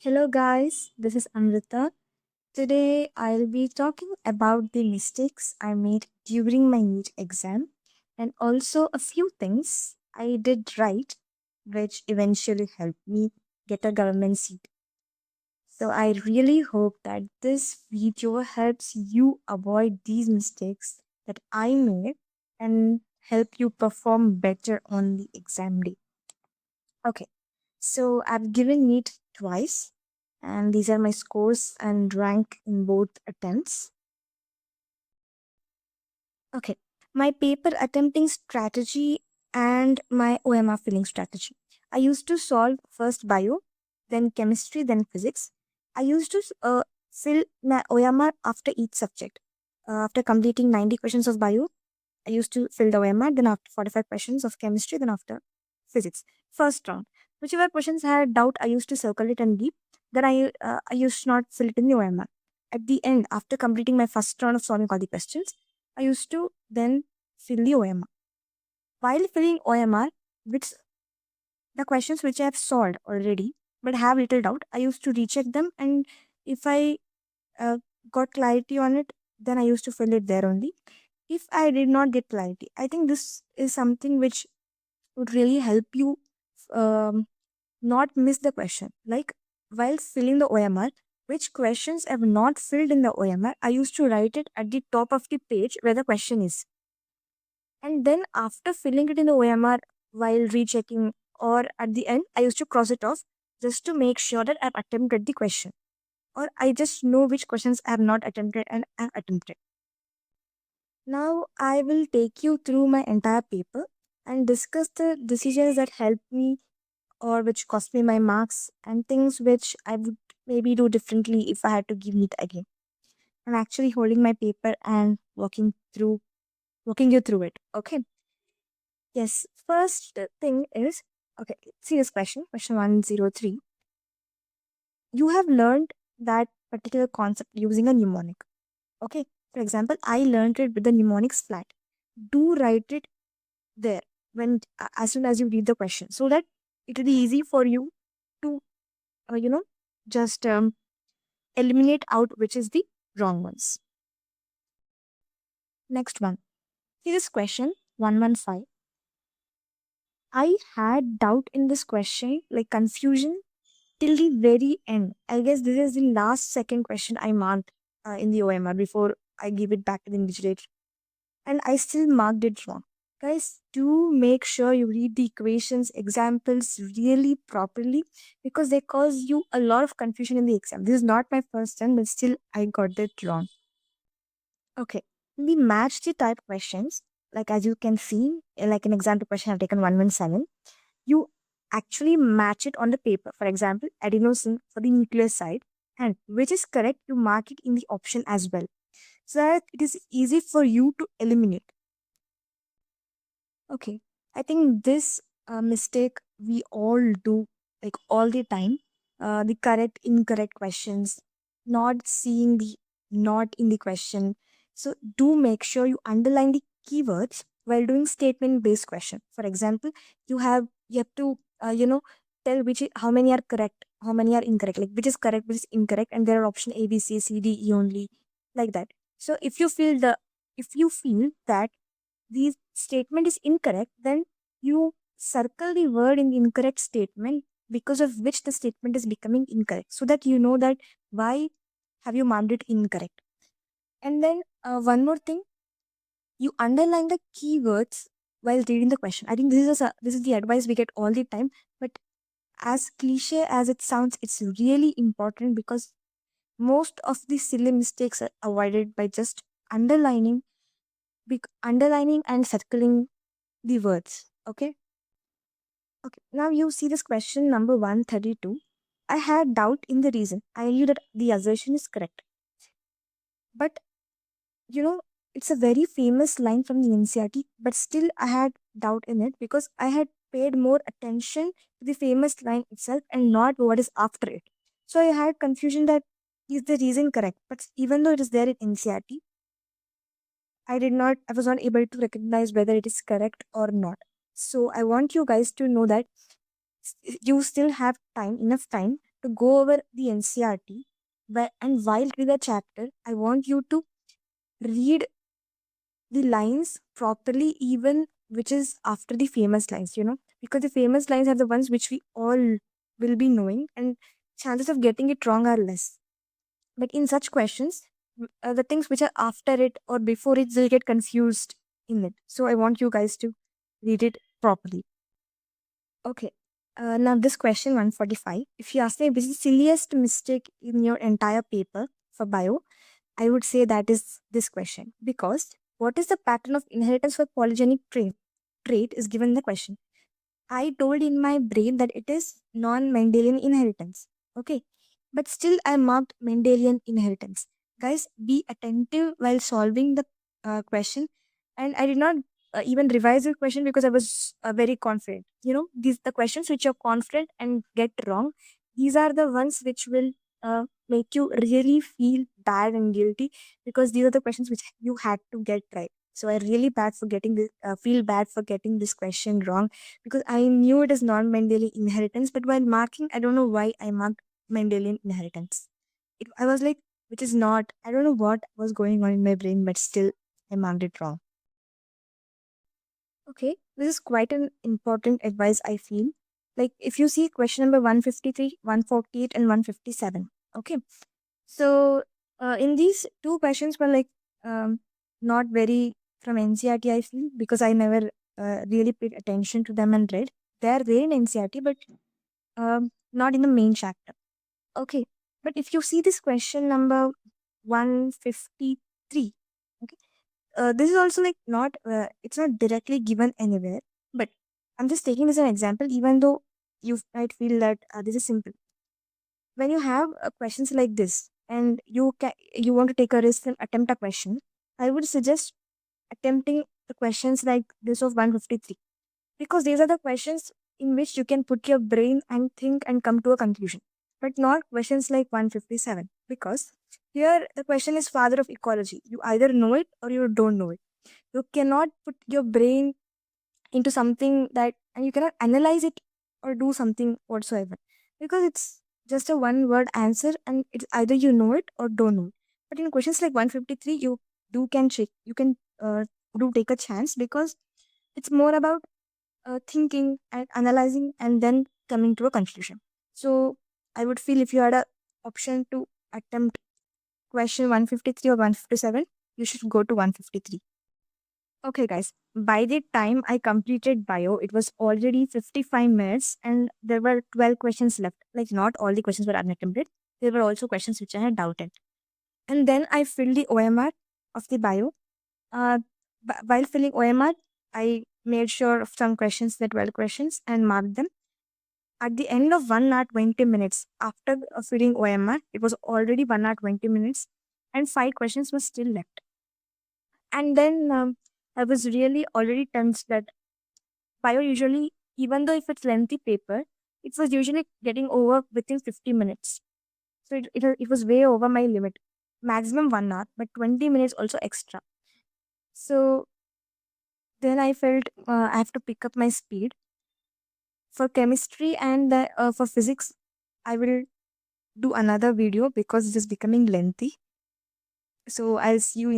Hello, guys. This is Amrita. Today, I'll be talking about the mistakes I made during my NEET exam and also a few things I did right, which eventually helped me get a government seat. So, I really hope that this video helps you avoid these mistakes that I made and help you perform better on the exam day. Okay. So I've given NEET twice, and these are my scores and rank in both attempts. Okay, my paper attempting strategy and my OMR filling strategy. I used to solve first bio, then chemistry, then physics. I used to fill my OMR after each subject. After completing 90 questions of bio, I used to fill the OMR, then after 45 questions of chemistry, then after physics. First round. Whichever questions I had doubt, I used to circle it and leave. Then I used to not fill it in the OMR. At the end, after completing my first round of solving all the questions, I used to then fill the OMR. While filling OMR, which the questions which I have solved already but have little doubt, I used to recheck them, and if I uh, got clarity on it, then I used to fill it there only. If I did not get clarity, I think this is something which would really help you um, not miss the question. Like while filling the OMR, which questions I have not filled in the OMR, I used to write it at the top of the page where the question is. And then after filling it in the OMR while rechecking or at the end, I used to cross it off just to make sure that I've attempted the question. Or I just know which questions I have not attempted and I attempted. Now I will take you through my entire paper and discuss the decisions that helped me or which cost me my marks and things which I would maybe do differently if I had to give it again. I'm actually holding my paper and walking you through it. Okay. Yes. First thing is okay, serious question, question 103. You have learned that particular concept using a mnemonic. Okay. For example, I learned it with the mnemonics flat. Do write it there as soon as you read the question so that it will be easy for you to uh, you know just eliminate out which is the wrong ones. Next one. See this question 115. I had doubt in this question, like confusion till the very end. I guess this is the last second question I marked in the OMR before I give it back to the invigilator, and I still marked it wrong. Guys, do make sure you read the equations examples really properly because they cause you a lot of confusion in the exam. This is not my first time, but still I got it wrong. Okay. We match the type questions. Like as you can see, like an example question I've taken 117. You actually match it on the paper. For example, adenosine for the nuclear side. And which is correct, you mark it in the option as well. So that it is easy for you to eliminate. Okay. I think this mistake we all do like all the time. The correct, incorrect questions, not seeing the not in the question. So do make sure you underline the keywords while doing statement based question. For example, you have to tell how many are correct, how many are incorrect, like which is correct, which is incorrect, and there are option A, B, C, C, D, E only, like that. So if you feel that the statement is incorrect, then you circle the word in the incorrect statement because of which the statement is becoming incorrect so that you know that why have you marked it incorrect. And then one more thing, you underline the keywords while reading the question. I think this is the advice we get all the time, but as cliche as it sounds, it's really important because most of the silly mistakes are avoided by just underlining underlining and circling the words. Okay. Okay. Now you see this question number 132. I had doubt in the reason. I knew that the assertion is correct. But you know, it's a very famous line from the NCRT, but still I had doubt in it because I had paid more attention to the famous line itself and not what is after it. So I had confusion that is the reason correct. But even though it is there in NCRT, I was not able to recognize whether it is correct or not. So I want you guys to know that you still have time, enough time to go over the NCRT, and while reading the chapter, I want you to read the lines properly, even which is after the famous lines, because the famous lines are the ones which we all will be knowing, and chances of getting it wrong are less. But in such questions, the things which are after it or before it will get confused in it. So I want you guys to read it properly. Okay. Now this question 145. If you ask me which is the silliest mistake in your entire paper for bio, I would say that is this question. Because what is the pattern of inheritance for polygenic trait is given in the question. I told in my brain that it is non-Mendelian inheritance. Okay. But still I marked Mendelian inheritance. Guys, be attentive while solving the question. And I did not even revise the question because I was very confident. These the questions which you're confident and get wrong. These are the ones which will make you really feel bad and guilty, because these are the questions which you had to get right. So I really feel bad for getting this question wrong, because I knew it is non-Mendelian inheritance, but while marking, I don't know why I marked Mendelian inheritance. I was like, which is not, I don't know what was going on in my brain, but still I marked it wrong. Okay, this is quite an important advice, I feel. Like, if you see question number 153, 148, and 157, okay, so in these two questions were like not very from NCRT, I feel, because I never really paid attention to them and read. They are there in NCRT, but not in the main chapter. Okay, but if you see this question number 153, okay, this is also like not, it's not directly given anywhere, but I'm just taking this as an example, even though you might feel that this is simple. When you have questions like this and you want to take a risk and attempt a question, I would suggest attempting the questions like this of 153, because these are the questions in which you can put your brain and think and come to a conclusion, but not questions like 157, because here the question is father of ecology. You either know it or you don't know it. You cannot put your brain into something that, and you cannot analyze it or do something whatsoever, because it's just a one word answer, and it's either you know it or don't know it. But in questions like 153, you can do take a chance, because it's more about thinking and analyzing and then coming to a conclusion. So I would feel if you had a option to attempt question 153 or 157, you should go to 153. Okay, guys. By the time I completed bio, it was already 55 minutes and there were 12 questions left. Like, not all the questions were unattempted. There were also questions which I had doubted. And then I filled the OMR of the bio. Uh, while filling OMR, I made sure of some questions, the 12 questions, and marked them. At the end of 1 hour 20 minutes, after filling OMR, it was already 1 hour 20 minutes, and 5 questions were still left. And then I was really already tensed that bio usually, even though if it's lengthy paper, it was usually getting over within 50 minutes. So it was way over my limit. Maximum 1 hour, but 20 minutes also extra. So then I felt I have to pick up my speed. For chemistry and for physics, I will do another video because it is becoming lengthy. So I'll see you in